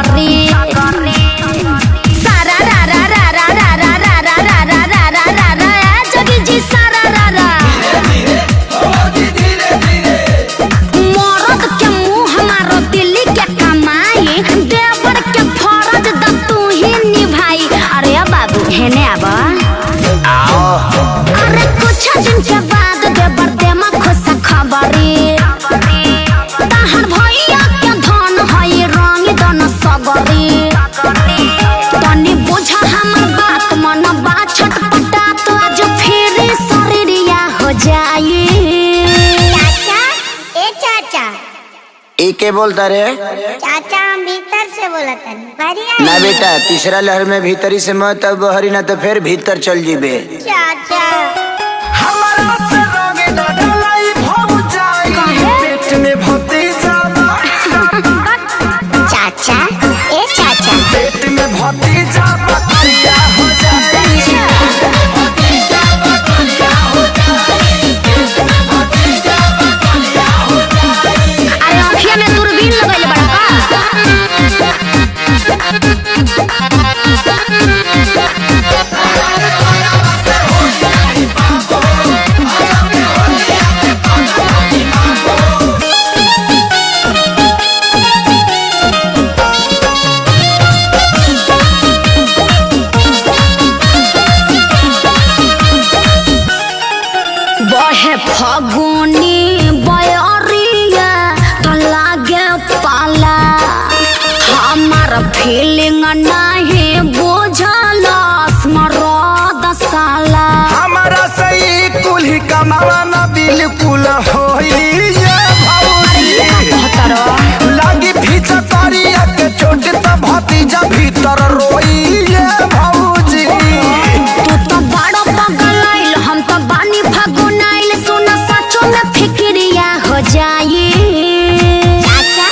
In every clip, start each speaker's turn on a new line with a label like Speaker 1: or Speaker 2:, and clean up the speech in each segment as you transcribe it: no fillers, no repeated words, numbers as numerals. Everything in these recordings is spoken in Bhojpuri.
Speaker 1: सगरी सारा रा रा रा रा रा रा रा रा रा रा रा रा रा रा जोगी जी सारा रा रा मरद के मुँह हमारो दिल्ली के कमाई देवर के फरज द तू ही निभाई। अरे बाबू हेने आबा अरे कुछ दिन के बाद देवर देमा खुश खबरी ताहर भैया के धन हई रंग दन सगरी तनी बुझा हमर बात मन बा छटपटा तो आज फिर शरीरिया हो जाई।
Speaker 2: चाचा ए चाचा
Speaker 3: ए के बोलता रे?
Speaker 2: चाचा हम भीतर से बोला था
Speaker 3: ना बेटा तीसरा लहर में भीतरी से मत अब बहरी ना तो फिर भीतर चल जीबे।
Speaker 2: चाचा चाचा ए चाचा
Speaker 4: पेट में भतीजा बकरिया हो जाए।
Speaker 1: अरे अखिया में दूरबीन लगइले बड़ा बहे फगुनी बयरिया तो लागे पाला हमार फीलिंग नहीं बुझल स्मरद साला
Speaker 4: हमारा सही कुल्ही कमावा ना बिल्कुल होई लागी भीतर करिया के चोट तो भतीजा भीतर रोई भौजी।
Speaker 1: तू तो बड़ा पगल आइल हम तो बानी फगुन आइल सुना सचो में फिक्रिया हो जाई।
Speaker 2: चाचा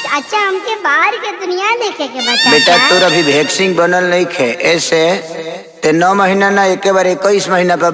Speaker 2: चाचा हमके बाहर के दुनिया देखे के बता
Speaker 3: बेटा तोर अभी वैक्सीन बनल नहीं खे ऐसे ते 9 महीना ना एक बार 21 महीना पर